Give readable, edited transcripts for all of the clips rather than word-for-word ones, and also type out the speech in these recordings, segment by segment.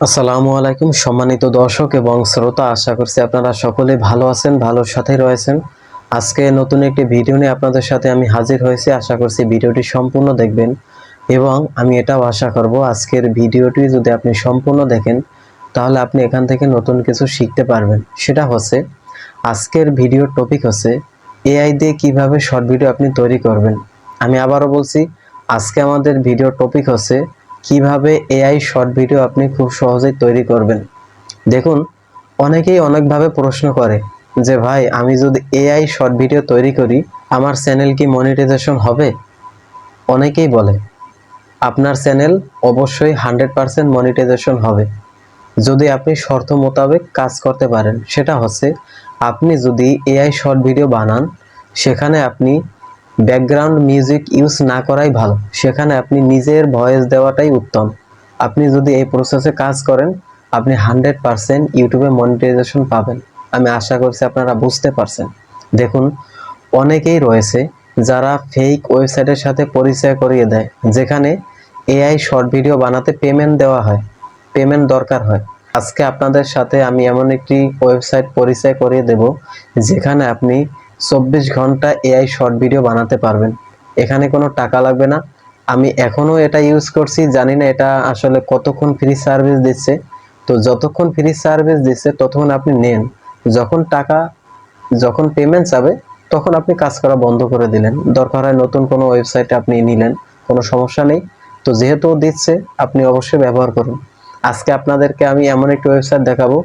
আসসালামু আলাইকুম সম্মানিত দর্শক এবং শ্রোতা, আশা করছি আপনারা সকলেই ভালো আছেন, ভালোর সাথেই রয়েছেন। আজকে নতুন একটি ভিডিও নিয়ে আপনাদের সাথে আমি হাজির হয়েছি। আশা করছি ভিডিওটি সম্পূর্ণ দেখবেন এবং আমি এটাও আশা করব আজকের ভিডিওটি যদি আপনি সম্পূর্ণ দেখেন তাহলে আপনি এখান থেকে নতুন কিছু শিখতে পারবেন। সেটা হচ্ছে আজকের ভিডিওর টপিক হচ্ছে এআই দিয়ে কিভাবে শর্ট ভিডিও আপনি তৈরি করবেন। আমি আবারও বলছি, আজকে আমাদের ভিডিওর টপিক হচ্ছে কিভাবে এআই শর্ট ভিডিও আপনি খুব সহজেই তৈরি করবেন। দেখুন, অনেকেই অনেকভাবে প্রশ্ন করে যে ভাই, আমি যদি এআই শর্ট ভিডিও তৈরি করি আমার চ্যানেল কি মনিটাইজেশন হবে? অনেকেই বলে আপনার চ্যানেল অবশ্যই 100% মনিটাইজেশন হবে যদি আপনি শর্ত মোতাবেক কাজ করতে পারেন। সেটা হচ্ছে আপনি যদি এআই শর্ট ভিডিও বানান, সেখানে আপনি ব্যাকগ্রাউন্ড মিউজিক ইউজ না করাই ভালো, সেখানে আপনি নিজের ভয়েস দেওয়াটাই উত্তম। আপনি যদি এই প্রসেসে কাজ করেন আপনি 100% ইউটিউবে মনিটাইজেশন পাবেন। আমি আশা করছি আপনারা বুঝতে পারছেন। দেখুন, অনেকেই রয়েছে যারা ফেক ওয়েবসাইটের সাথে পরিচয় করিয়ে দেয়, যেখানে এআই শর্ট ভিডিও বানাতে পেমেন্ট দেওয়া হয়, পেমেন্ট দরকার হয়। আজকে আপনাদের সাথে আমি এমন একটি ওয়েবসাইট পরিচয় করিয়ে দেব যেখানে আপনি 24 ঘন্টা এআই শর্ট ভিডিও বানাতে পারবেন। এখানে কোনো টাকা লাগবে না। আমি এখনও এটা ইউজ করছি, জানি না এটা আসলে কতক্ষণ ফ্রি সার্ভিস দিচ্ছে। তো যতক্ষণ ফ্রি সার্ভিস দিচ্ছে ততক্ষণ আপনি নেন, যখন পেমেন্ট যাবে তখন আপনি কাজ করা বন্ধ করে দিলেন। দরকার হয় নতুন কোনো ওয়েবসাইটে আপনি নিলেন, কোনো সমস্যা নেই। তো যেহেতু দিচ্ছে আপনি অবশ্যই ব্যবহার করুন। আজকে আপনাদেরকে আমি এমন একটি ওয়েবসাইট দেখাবো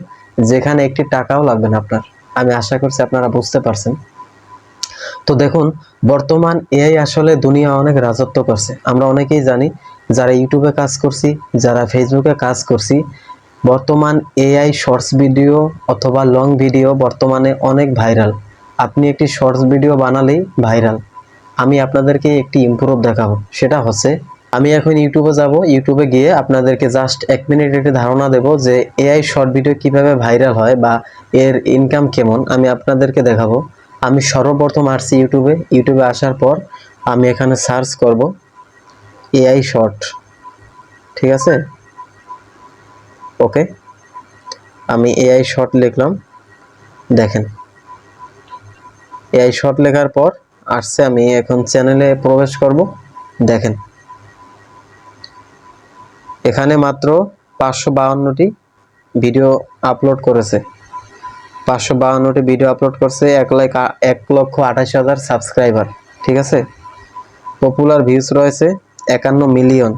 যেখানে একটি টাকাও লাগবে না আপনার। আমি আশা করছি আপনারা বুঝতে পারছেন। তো দেখুন, বর্তমান এআই আসলে দুনিয়া অনেক রাজত্ব করছে। আমরা অনেকেই জানি, যারা ইউটিউবে কাজ করছি, যারা ফেসবুকে কাজ করছি, বর্তমান এআই শর্টস ভিডিও অথবা লং ভিডিও বর্তমানে অনেক ভাইরাল। আপনি একটি শর্টস ভিডিও বানালেই ভাইরাল। আমি আপনাদেরকে একটি ইমপ্রুভ দেখাবো। সেটা হচ্ছে আমি এখন ইউটিউবে যাব, ইউটিউবে গিয়ে আপনাদেরকে জাস্ট 1 মিনিট একটি ধারণা দেব যে এআই শর্ট ভিডিও কিভাবে ভাইরাল হয় বা এর ইনকাম কেমন আমি আপনাদেরকে দেখাবো। আমি সর্বপ্রথম আসছি ইউটিউবে, ইউটিউবে আসার পর আমি এখানে সার্চ করব এআই শর্ট। ঠিক আছে, ওকে, আমি এআই শর্ট লিখলাম। দেখেন, এআই শর্ট লেখার পর আসছে, আমি এখন চ্যানেলে প্রবেশ করব। দেখেন, এখানে মাত্র 552টি ভিডিও আপলোড করেছে। 552টি ভিডিও আপলোড করছে, 1,28,000 সাবস্ক্রাইবার। ঠিক আছে, পপুলার ভিউজ রয়েছে 51 মিলিয়ন,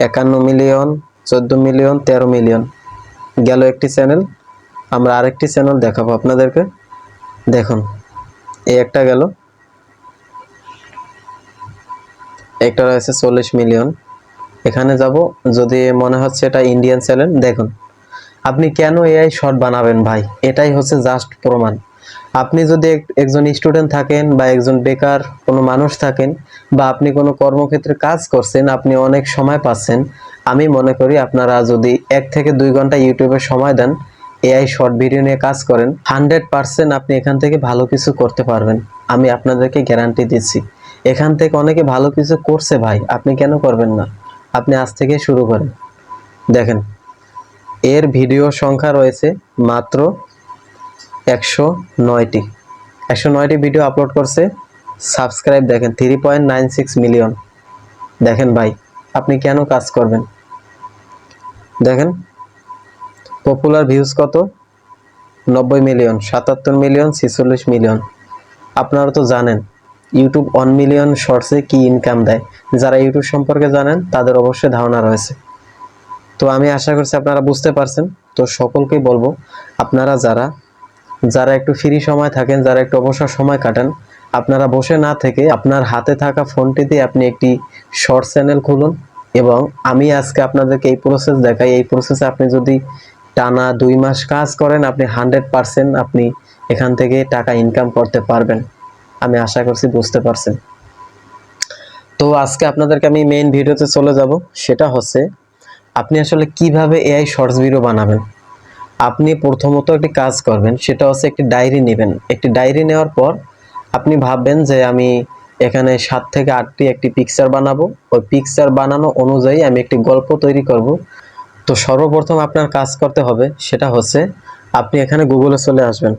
51 মিলিয়ন, 14 মিলিয়ন, 13 মিলিয়ন। গেল একটি চ্যানেল। আমরা আরেকটি চ্যানেল দেখাবো আপনাদেরকে। দেখুন, এই একটা গেল, একটা রয়েছে 40 মিলিয়ন। এখানে যাব, যদি মনে হচ্ছে এটা ইন্ডিয়ান চ্যানেল। দেখুন, আপনি কেন এআই শর্ট বানাবেন ভাই, এটাই হচ্ছে জাস্ট প্রমাণ। আপনি যদি একজন স্টুডেন্ট থাকেন বা একজন বেকার কোনো মানুষ থাকেন বা আপনি কোনো কর্মক্ষেত্রে কাজ করছেন, আপনি অনেক সময় পাচ্ছেন, আমি মনে করি আপনারা যদি 1 থেকে 2 ঘন্টা ইউটিউবে সময় দেন, এআই শর্ট ভিডিও নিয়ে কাজ করেন, 100% আপনি এখান থেকে ভালো কিছু করতে পারবেন। আমি আপনাদেরকে গ্যারান্টি দিচ্ছি। এখান থেকে অনেকে ভালো কিছু করছে ভাই, আপনি কেন করবেন না? আপনি আজ থেকে শুরু করেন। দেখেন, এর ভিডিও সংখ্যা রয়েছে মাত্র 109টি। 109টি ভিডিও আপলোড করছে। সাবস্ক্রাইব দেখেন 3.96 মিলিয়ন। দেখেন ভাই, আপনি কেন কাজ করবেন? দেখেন, পপুলার ভিউজ কত? 90 মিলিয়ন, 77 মিলিয়ন, 46 মিলিয়ন। আপনারা তো জানেন ইউটিউব 1 মিলিয়ন শর্টসে কি ইনকাম দেয়। যারা ইউটিউব সম্পর্কে জানেন তাদের অবশ্যই ধারণা রয়েছে। তো আমি আশা করছি আপনারা বুঝতে পারছেন। তো সকলকেই বলবো, আপনারা যারা একটু ফ্রি সময় থাকেন, যারা একটু অবসর সময় কাটান, আপনারা বসে না থেকে আপনার হাতে থাকা ফোনটিতে আপনি একটি শর্ট চ্যানেল খুলুন এবং আমি আজকে আপনাদেরকে এই প্রসেস দেখাই। এই প্রসেসে আপনি যদি টানা 2 মাস কাজ করেন, আপনি 100% আপনি এখান থেকে টাকা ইনকাম করতে পারবেন। আমি আশা করছি বুঝতে পারছেন। তো আজকে আপনাদেরকে আমি মেইন ভিডিওতে চলে যাব। সেটা হচ্ছে আপনি আসলে কিভাবে এআই শর্টস ভিডিও বানাবেন। আপনি প্রথমত একটি কাজ করবেন, সেটা হচ্ছে একটি ডায়েরি নেবেন। একটি ডায়েরি নেওয়ার পর আপনি ভাববেন যে আমি এখানে 7 থেকে 8টি একটি পিকচার বানাবো। ওই পিকচার বানানো অনুযায়ী আমি একটি গল্প তৈরি করব। তো সর্বপ্রথম আপনার কাজ করতে হবে সেটা হচ্ছে আপনি এখানে গুগলে চলে আসবেন।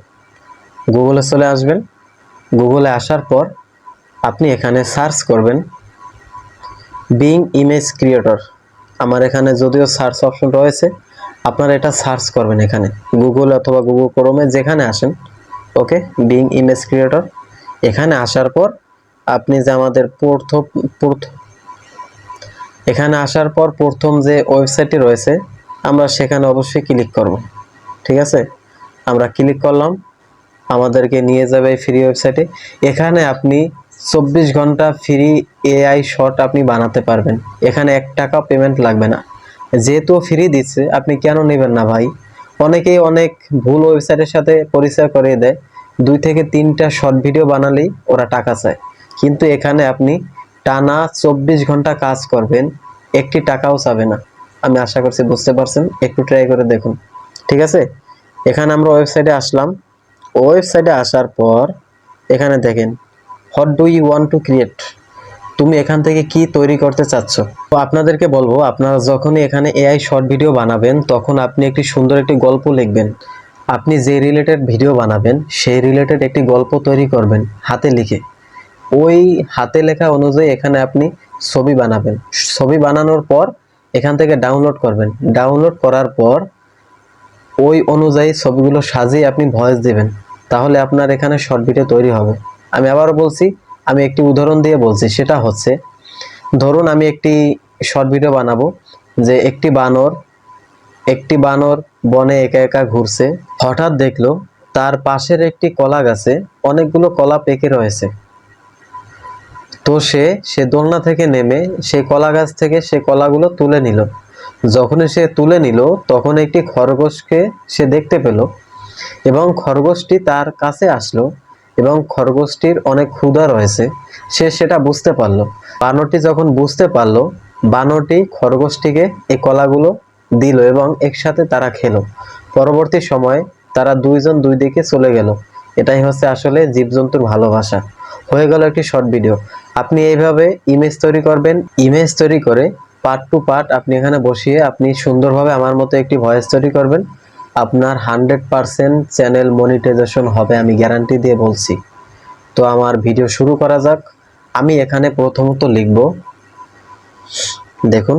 গুগলে আসার পর আপনি এখানে সার্চ করবেন বিং ইমেজ ক্রিয়েটর। আমার এখানে যদিও সার্চ অপশন রয়েছে, আপনারা এটা সার্চ করবেন এখানে গুগল অথবা গুগল ক্রোমে যেখানে আসেন। ওকে, বিং ইমেজ ক্রিয়েটর। এখানে আসার পর আপনি যে আমাদের এখানে আসার পর প্রথম যে ওয়েবসাইটটি রয়েছে আমরা সেখানে অবশ্যই ক্লিক করব। ঠিক আছে, আমরা ক্লিক করলাম, আমাদেরকে নিয়ে যাবে ফ্রি ওয়েবসাইটে। এখানে আপনি 24 ঘন্টা ফ্রি এআই শট আপনি বানাতে পারবেন। এখানে 1 টাকা পেমেন্ট লাগবে না। যেহেতু ফ্রি দিচ্ছে আপনি কেন নেবেন না ভাই? অনেকেই অনেক ভুল ওয়েবসাইটের সাথে পরিচয় করিয়ে দেয়, 2 থেকে 3টা শর্ট ভিডিও বানালেই ওরা টাকা চায়। কিন্তু এখানে আপনি টানা 24 ঘন্টা কাজ করবেন, 1টি টাকাও চাবে না। আমি আশা করছি বুঝতে পারছেন, একটু ট্রাই করে দেখুন। ঠিক আছে, এখানে আমরা ওয়েবসাইটে আসলাম। ওয়েবসাইটে আসার পর এখানে দেখেন what do you want to create, তুমি এখান থেকে কি তৈরি করতে চাচ্ছ। তো আপনাদেরকে বলবো, আপনারা যখনই এখানে এআই শর্ট ভিডিও বানাবেন তখন আপনি একটি সুন্দর একটি গল্প লিখবেন। আপনি যে রিলেটেড ভিডিও বানাবেন সেই রিলেটেড একটি গল্প তৈরি করবেন হাতে লিখে। ওই হাতে লেখা অনুযায়ী এখানে আপনি ছবি বানাবেন। ছবি বানানোর পর এখান থেকে ডাউনলোড করবেন। ডাউনলোড করার পর ওই অনুযায়ী ছবিগুলো সাজিয়ে আপনি ভয়েস দিবেন, তাহলে আপনার এখানে শর্ট ভিডিও তৈরি হবে। আমি আবারও বলছি, আমি একটি উদাহরণ দিয়ে বলছি, সেটা হচ্ছে ধরুন আমি একটি শর্ট ভিডিও বানাবো যে একটি বানর বনে একা একা ঘুরছে, হঠাৎ দেখলো তার পাশের একটি কলা গাছে অনেকগুলো কলা পেকে রয়েছে। তো সে দোলনা থেকে নেমে সেই কলা গাছ থেকে সে কলাগুলো তুলে নিল। যখনই সে তুলে নিল তখন একটি খরগোশকে সে দেখতে পেল এবং খরগোশটি তার কাছে আসলো এবং খরগোশটির অনেক ক্ষুধা রয়েছে, সে সেটা বুঝতে পারলো। বানরটি যখন বুঝতে পারলো, বানরটি খরগোশটিকে এই কলাগুলো দিল এবং একসাথে তারা খেলো। পরবর্তী সময়ে তারা দুইজন দুই দিকে চলে গেল। এটাই হচ্ছে আসলে জীবজন্তুর ভালোবাসা। হয়ে গেল একটি শর্ট ভিডিও। আপনি এইভাবে ইমেজ তৈরি করবেন। ইমেজ তৈরি করে পার্ট টু পার্ট আপনি এখানে বসিয়ে আপনি সুন্দরভাবে আমার মতো একটি ভয়েস তৈরি করবেন। আপনার 100% চ্যানেল মনিটাইজেশন হবে, আমি গ্যারান্টি দিয়ে বলছি। তো আমার ভিডিও শুরু করা যাক। আমি এখানে প্রথমত লিখব, দেখুন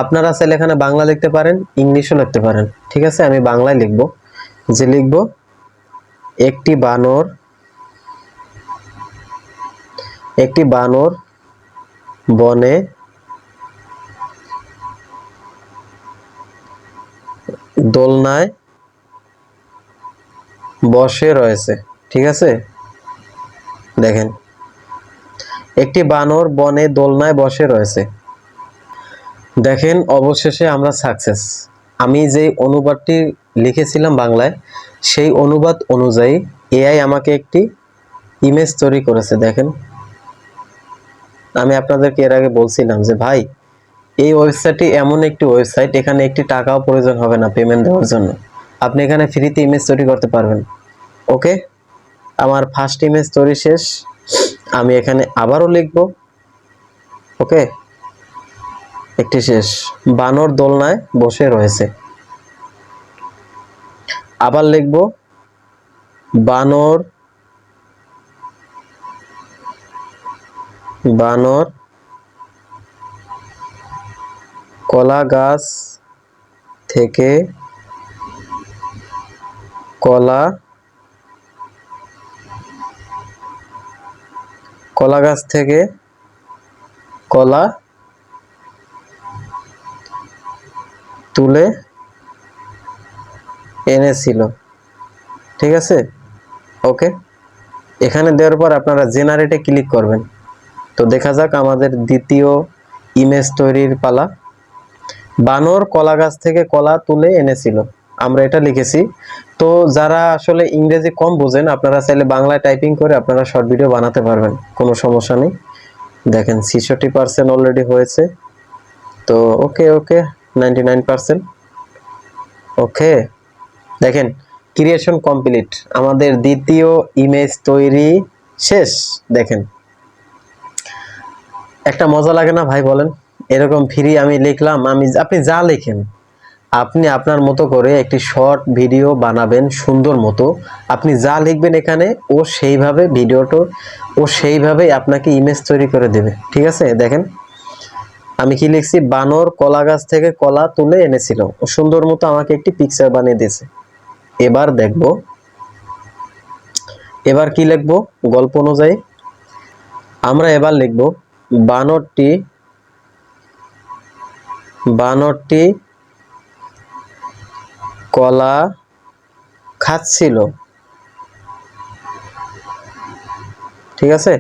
আপনারা চাইলে এখানে বাংলা লিখতে পারেন, ইংলিশও লিখতে পারেন। ঠিক আছে, আমি বাংলায় লিখব। যে লিখব একটি বানর বনে দোলনায় বসে রয়েছে। ঠিক আছে, দেখেন একটি বানর বনে দোলনায় বসে রয়েছে। দেখেন অবশেষে আমরা সাকসেস। আমি যে অনুবাদটি লিখেছিলাম বাংলায়, সেই অনুবাদ অনুযায়ী এআই আমাকে একটি ইমেজ তৈরি করেছে। দেখেন, আমি আপনাদেরকে এর আগে বলছিলাম যে ভাই এই ওয়েবসাইটটি এমন একটি ওয়েবসাইট, এখানে একটি টাকাও প্রয়োজন হবে না পেমেন্ট দেওয়ার জন্য। আপনি এখানে ফ্রিতে ইমেজ তৈরি করতে পারবেন। ওকে, আমার ফার্স্ট ইমেজ তৈরি শেষ। আমি এখানে আবারও লিখব, ওকে, একটি শেষ, বানর দোলনায় বসে রয়েছে। আবার লিখব বানর কলা গাছ থেকে কলা তুলে এনেছিল। ঠিক আছে, ওকে। এখানে দেওয়ার পর আপনারা জেনারেটে ক্লিক করবেন। তো দেখা যাক আমাদের দ্বিতীয় ইমেজ তৈরির পালা। বানর কলা গাছ থেকে কলা তুলে এনেছিল, আমরা এটা লিখেছি। তো যারা আসলে ইংরেজি কম বোঝেন, আপনারা চাইলে বাংলায় টাইপিং করে আপনারা শর্ট ভিডিও বানাতে পারবেন, কোনো সমস্যা নেই। দেখেন 66% অলরেডি হয়েছে। তো ওকে 99%। ওকে, দেখেন ক্রিয়েশন কমপ্লিট, আমাদের দ্বিতীয় ইমেজ তৈরি শেষ। দেখেন একটা মজা লাগে না ভাই, বলেন? এরকম ফ্রি আমি লিখলাম, আপনি যা লেখেন, আপনি আপনার মতো করে একটি শর্ট ভিডিও বানাবেন সুন্দর মতো। আপনি যা লিখবেন এখানে ও সেইভাবে ভিডিওটা ও সেইভাবেই আপনাকে ইমেজ তৈরি করে দেবে। ঠিক আছে, দেখেন আমি কি লিখছি, বানর কলা গাছ থেকে কলা তুলে এনেছিল, ও সুন্দর মতো আমাকে একটি পিকচার বানিয়ে দিয়েছে। এবার দেখব, এবার কি লিখবো গল্প অনুযায়ী আমরা এবার লিখব, বানরটি বানরটি কলা খাচ্ছিল। ঠিক আছে,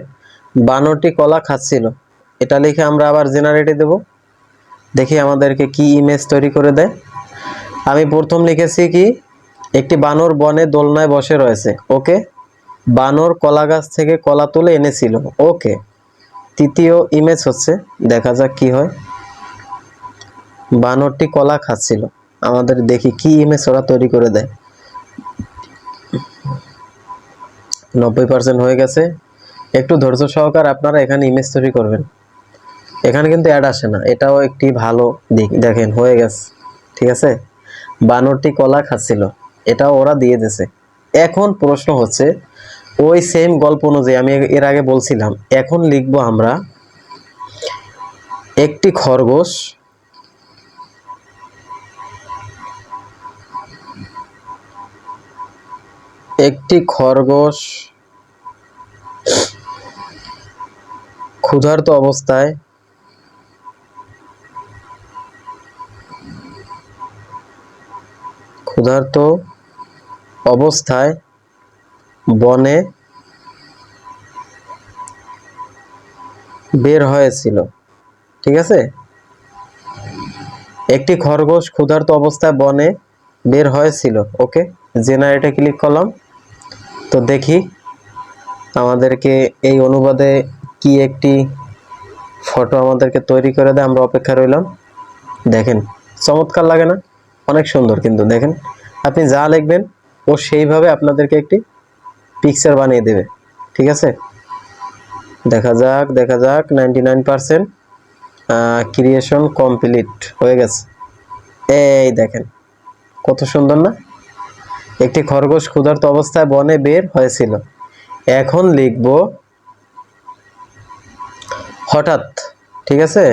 বানরটি কলা খাচ্ছিল, এটা লিখে আমরা আবার জেনারেটে দেব। দেখি আমাদেরকে কি ইমেজ তৈরি করে দেয়। আমি প্রথম লিখেছি কি, একটি বানর বনে দোলনায় বসে রয়েছে। ওকে, বানর কলা গাছ থেকে কলা তুলে এনেছিল। ওকে, তৃতীয় ইমেজ হচ্ছে, দেখা যাক কি হয়। বানরটি কলা খাচ্ছিল, আমাদের দেখি কি ইমেজ ওরা তৈরি করে দেয়। 90% হয়ে গেছে। একটু ধৈর্য সহকারে আপনারা এখানে ইমেজ তৈরি করবেন। এখানে কিন্তু অ্যাড আসে না, এটাও একটি ভালো দিক। দেখেন হয়ে গেছে। ঠিক আছে, বানরটি কলা খাচ্ছিল, এটাও ওরা দিয়ে দিয়েছে। এখন প্রশ্ন হচ্ছে, ওই সেম গল্প অনুযায়ী আমি এর আগে বলছিলাম, এখন লিখবো আমরা, একটি খরগোশ ক্ষুধার্ত অবস্থায় বনে বের হয়েছিল। ঠিক আছে, একটি খরগোশ ক্ষুধার্ত অবস্থায় বনে বের হয়েছিল। ওকে, জেনারেটে ক্লিক করলাম। তো দেখি আমাদেরকে এই অনুবাদে কি একটি ফটো আমাদেরকে তৈরি করে দেয়। আমরা অপেক্ষা রইলাম। দেখেন চমৎকার লাগে না? অনেক সুন্দর কিন্তু। দেখেন আপনি যা লিখবেন ও সেইভাবে আপনাদেরকে একটি পিকচার বানিয়ে দেবে। ঠিক আছে, দেখা যাক 99% ক্রিয়েশন কমপ্লিট হয়ে গেছে। এই দেখেন কত সুন্দর না? একটি খরগোশ ক্ষুধার্ত অবস্থায় বনে বের হয়েছিল। এখন লিখব হঠাৎ। ঠিক আছে,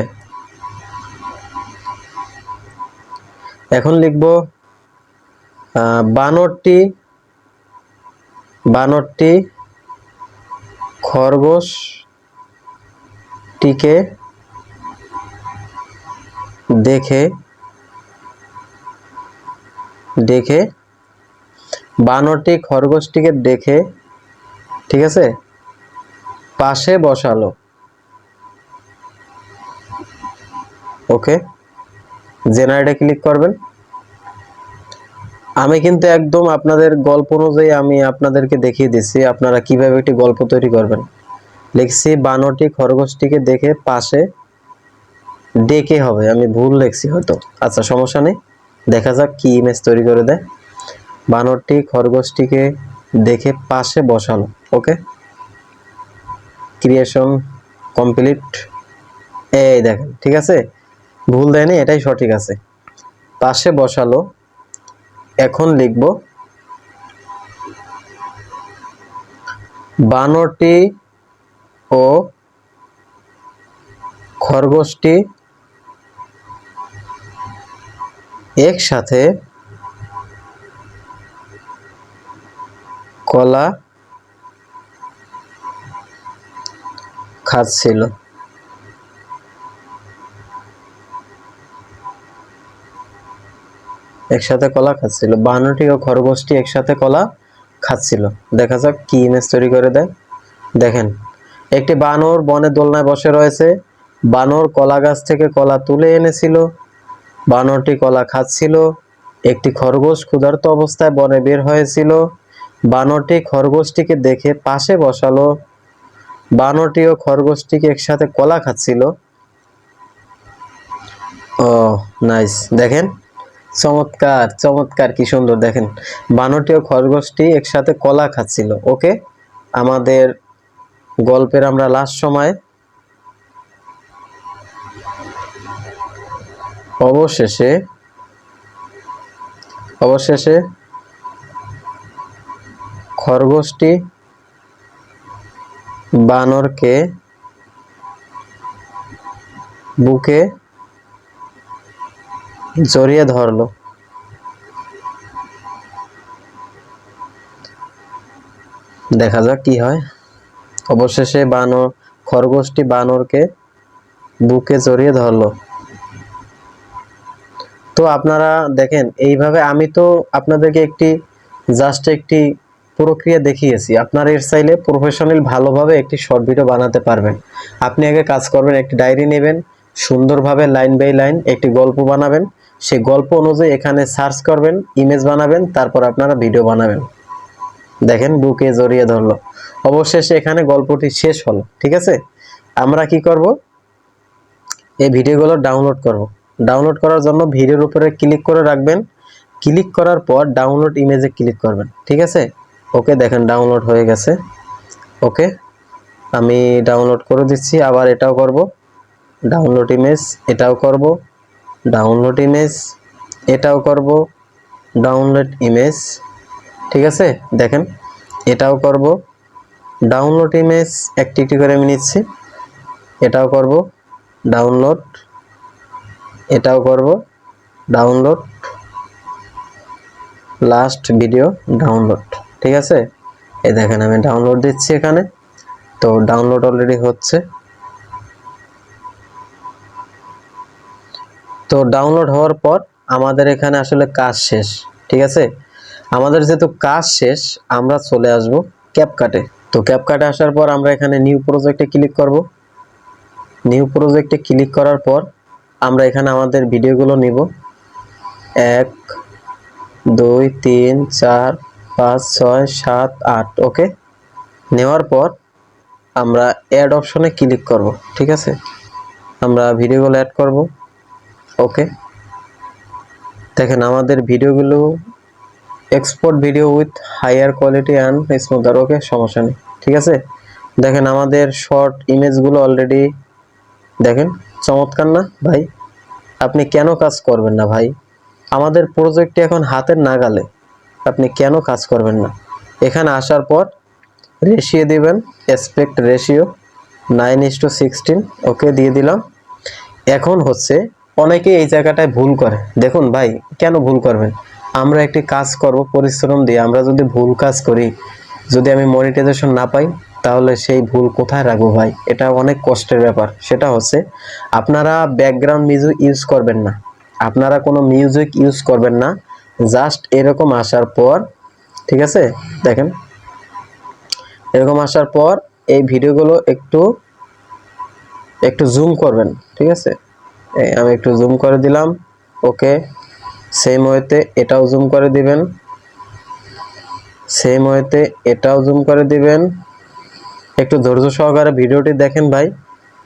এখন লিখব বানরটি খরগোশটিকে দেখে ঠিক আছে পাশে বসালো। ওকে, জেনারেটে ক্লিক করবেন। আমি কিন্তু একদম আপনাদের গল্প অনুযায়ী আমি আপনাদেরকে দেখিয়ে দিচ্ছি আপনারা কিভাবে একটি গল্প তৈরি করবেন। লিখছি, বানরটি খরগোশটিকে দেখে পাশে ডেকে হবে, আমি ভুল লিখছি হয়তো। আচ্ছা সমস্যা নেই, দেখা যাক কি ইমেজ তৈরি করে দেয়। বানরটি খরগোশটিকে দেখে পাশে বসালো। ওকে, ক্রিয়েশন কমপ্লিট। এই দেখেন ঠিক আছে, ভুল দেয়নি, এটাই সঠিক আছে, পাশে বসালো। এখন লিখব, বানরটি ও খরগোশটি একসাথে কলা খাচ্ছিল। একসাথে কলা খাচ্ছিল, বানরটি ও খরগোশটি একসাথে কলা খাচ্ছিল। দেখা যাক কি ইমেজ তৈরি করে দেয়। দেখেন, একটি বানর বনে দোলনায় বসে রয়েছে। বানর কলা গাছ থেকে কলা তুলে এনেছিল। বানরটি কলা খাচ্ছিল। একটি খরগোশ ক্ষুধার্ত অবস্থায় বনে বের হয়েছিল। বানরটি খরগোশটিকে দেখে পাশে বসালো। বানরটি ও খরগোশটিকে একসাথে কলা খাচ্ছিল। ও নাইস, দেখেন চমৎকার চমৎকার, কি সুন্দর। দেখেন বানরটি ও খরগোশটি একসাথে কলা খাচ্ছিল। ওকে, আমাদের গল্পের আমরা লাস্ট সময় অবশেষে খরগোশটি বানরকে বুকে জড়িয়ে ধরলো। দেখা যাক কি হয়। অবশেষে খরগোশটি বানরকে বুকে জড়িয়ে ধরলো। তো আপনারা দেখেন, এইভাবে আমি তো আপনাদেরকে একটি প্রক্রিয়া দেখিয়েছি। আপনারা এর চাইলে প্রফেশনাল ভালোভাবে একটি শর্ট ভিডিও বানাতে পারবেন। আপনি আগে কাজ করবেন, একটি ডায়েরি নেবেন, সুন্দরভাবে লাইন বাই লাইন একটি গল্প বানাবেন। সেই গল্প অনুযায়ী এখানে সার্চ করবেন, ইমেজ বানাবেন, তারপর আপনারা ভিডিও বানাবেন। দেখেন বুকে জড়িয়ে ধরলো। অবশেষে এখানে গল্পটি শেষ হলো। ঠিক আছে, আমরা কি করব, এই ভিডিওগুলো ডাউনলোড করব। ডাউনলোড করার জন্য ভিডিওর উপরে ক্লিক করে রাখবেন। ক্লিক করার পর ডাউনলোড ইমেজে ক্লিক করবেন। ঠিক আছে, ওকে, দেখেন ডাউনলোড হয়ে গেছে। ওকে, আমি ডাউনলোড করে দিচ্ছি। আবার এটাও করব, ডাউনলোড ইমেজ, এটাও করব, ডাউনলোড ইমেজ, এটাও করব, ডাউনলোড ইমেজ। ঠিক আছে, দেখেন এটাও করব, ডাউনলোড ইমেজ একটি করে আমি নিচ্ছি, এটাও করব, ডাউনলোড, এটাও করব, ডাউনলোড, লাস্ট ভিডিও ডাউনলোড। ঠিক আছে, এই দেখেন আমি ডাউনলোড দিচ্ছি এখানে। তো ডাউনলোড অলরেডি হচ্ছে। তো ডাউনলোড হওয়ার পর আমাদের এখানে আসলে কাজ শেষ। ঠিক আছে, আমাদের যেহেতু কাজ শেষ, আমরা চলে আসব ক্যাপকাটে। তো ক্যাপকাটে আসার পর আমরা এখানে নিউ প্রজেক্টে ক্লিক করব। নিউ প্রজেক্টে ক্লিক করার পর আমরা এখানে আমাদের ভিডিওগুলো নিব, 1 2 3 4 5 6 7 8। ওকে, নেওয়ার পর আমরা অ্যাড অপশনে ক্লিক করব। ঠিক আছে, আমরা ভিডিওগুলো অ্যাড করব। ওকে, দেখেন আমাদের ভিডিওগুলো export video with higher quality and smoother. Okay, সমস্যা নেই। ঠিক আছে, দেখেন আমাদের শর্ট ইমেজগুলো অলরেডি, দেখেন চমৎকার না ভাই? আপনি কেন কাজ করবেন না ভাই? আমাদের প্রজেক্টটি এখন হাতের নাগালে, আপনি কেন কাজ করবেন না? এখানে আসার পর রেশিও দিবেন, অ্যাসপেক্ট রেশিও 9:16। ওকে, দিয়ে দিলাম। এখন হচ্ছে অনেকে এই জায়গাটায় ভুল করে। দেখুন ভাই, কেন ভুল করবেন? আমরা একটি কাজ করব পরিশ্রম দিয়ে, আমরা যদি ভুল কাজ করি, যদি আমি মনিটাইজেশন না পাই, তাহলে সেই ভুল কোথায় রাখবো ভাই? এটা অনেক কষ্টের ব্যাপার। সেটা হচ্ছে আপনারা ব্যাকগ্রাউন্ড মিউজিক ইউজ করবেন না, আপনারা কোনো মিউজিক ইউজ করবেন না। জাস্ট এরকম আসার পর, ঠিক আছে, দেখেন এরকম আসার পর এই ভিডিওগুলো একটু জুম করবেন। ঠিক আছে, আমি একটু জুম করে দিলাম। ওকে, সেম ওয়েতে এটাও জুম করে দিবেন, সেম ওয়েতে এটাও জুম করে দিবেন। একটু ধৈর্য সহকারে ভিডিওটি দেখেন ভাই,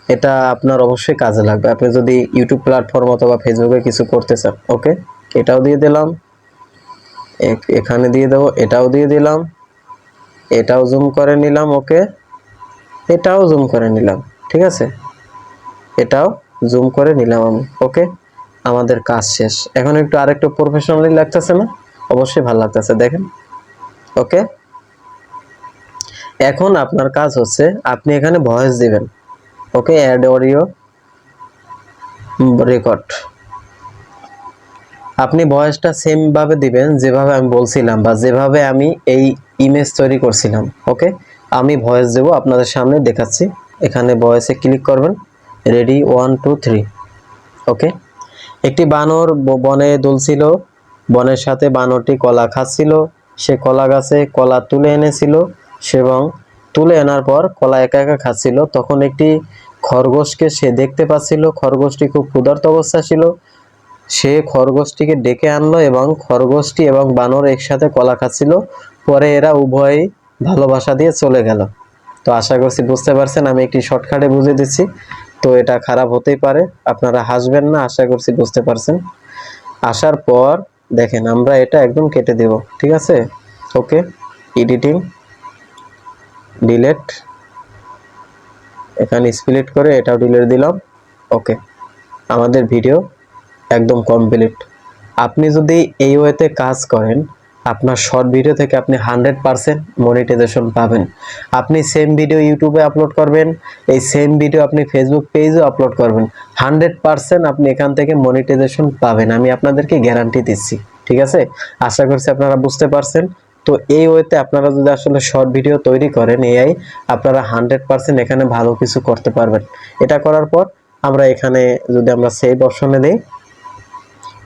এটা আপনার অবশ্যই কাজে লাগবে আপনি যদি ইউটিউব প্ল্যাটফর্ম অথবা ফেসবুকে কিছু করতে চান। ওকে, এটাও দিয়ে দিলাম, এখানে দিয়ে দেবো, এটাও দিয়ে দিলাম, এটাও জুম করে নিলাম। ওকে, এটাও জুম করে নিলাম। ঠিক আছে, এটাও জুম করে নিলাম আমি। ওকে, আমাদের কাজ শেষ। এখন একটু আরেকটু প্রফেশনালি লাগতেছে না? অবশ্যই ভালো লাগতেছে, দেখেন। ওকে, এখন আপনার কাজ হচ্ছে আপনি এখানে ভয়েস দিবেন। ওকে, অ্যাড অডিও রেকর্ড। আপনি ভয়েসটা সেম ভাবে দিবেন যেভাবে আমি বলছিলাম বা যেভাবে আমি এই ইমেজ তৈরি করছিলাম। ওকে, আমি ভয়েস দেব, আপনাদের সামনে দেখাচ্ছি। এখানে ভয়েসে ক্লিক করবেন, রেডি 1 2 3। ওকে, একটি বানর বনে দুলছিল, বনের সাথে বানরটি কলা খাচ্ছিল। সে কলা গাছে কলা তুলে এনেছিল, এবং তুলে আনার পর কলা একা একা খাচ্ছিল। তখন একটি খরগোশকে সে দেখতে পাচ্ছিল। খরগোশটি খুব ক্ষুধার্ত অবস্থা ছিল। সে খরগোশটিকে ডেকে আনলো এবং খরগোশটি এবং বানর একসাথে কলা খাচ্ছিল। পরে এরা উভয়ই ভালোবাসা দিয়ে চলে গেল। তো আশা করছি বুঝতে পারছেন, আমি একটি শর্টকাটে বুঝিয়ে দিচ্ছি। তো এটা খারাপ হতেই পারে, আপনারা হাসবেন না, আশা করছি বুঝতে পারছেন। আসার পর দেখেন আমরা এটা একদম কেটে দেব। ঠিক আছে, ওকে, এডিটিং, ডিলেট, এখানে স্প্লিট করে এটাও ডিলেট দিলাম। ওকে, আমাদের ভিডিও একদম কমপ্লিট। আপনি যদি এই ওয়েতে কাজ করেন, আপনার শর্ট ভিডিও থেকে আপনি 100% মনিটাইজেশন পাবেন। আপনি সেম ভিডিও ইউটিউবে আপলোড করবেন, এই সেম ভিডিও আপনি ফেসবুক পেজে আপলোড করবেন, 100% আপনি এখান থেকে মনিটাইজেশন পাবেন, আমি আপনাদেরকে গ্যারান্টি দিচ্ছি। ঠিক আছে, আশা করছি আপনারা বুঝতে পারছেন। তো এই ওয়েতে আপনারা যদি আসলে শর্ট ভিডিও তৈরি করেন এআই, আপনারা 100% এখানে ভালো কিছু করতে পারবেন। এটা করার পর আমরা এখানে যদি আমরা সেভ অপশনে দেই,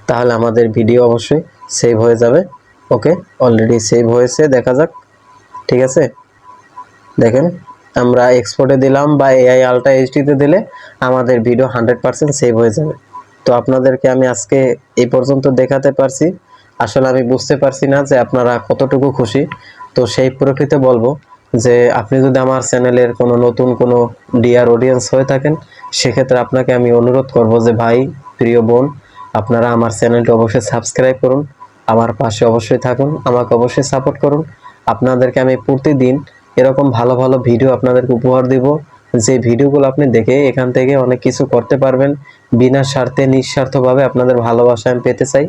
তাহলে আমাদের ভিডিও অবশ্যই সেভ হয়ে যাবে। ওকে, অলরেডি সেভ হয়েছে, দেখা যাক। ঠিক আছে, দেখেন আমরা এক্সপোর্টে দিলাম বা এআই আলট্রা এইচডিতে দিলে আমাদের ভিডিও 100% সেভ হয়ে যাবে। তো আপনাদেরকে আমি আজকে এই পর্যন্ত দেখাতে পারছি। আসলে আমি বুঝতে পারছি না যে আপনারা কতটুকু খুশি। তো সেই প্রকৃতি বলবো যে আপনি যদি আমার চ্যানেলের কোনো নতুন কোনো ডিয়ার অডিয়েন্স হয়ে থাকেন, সেক্ষেত্রে আপনাকে আমি অনুরোধ করব যে ভাই, প্রিয় বোন, আপনারা আমার চ্যানেলটি অবশ্যই সাবস্ক্রাইব করুন, আমার পাশে অবশ্যই থাকুন, আমাকে অবশ্যই সাপোর্ট করুন। আপনাদেরকে আমি প্রতিদিন এরকম ভালো ভালো ভিডিও আপনাদেরকে উপহার দিব, যে ভিডিওগুলো আপনি দেখে এখান থেকে অনেক কিছু করতে পারবেন। বিনা স্বার্থে নিঃস্বার্থভাবে আপনাদের ভালোবাসা আমি পেতে চাই।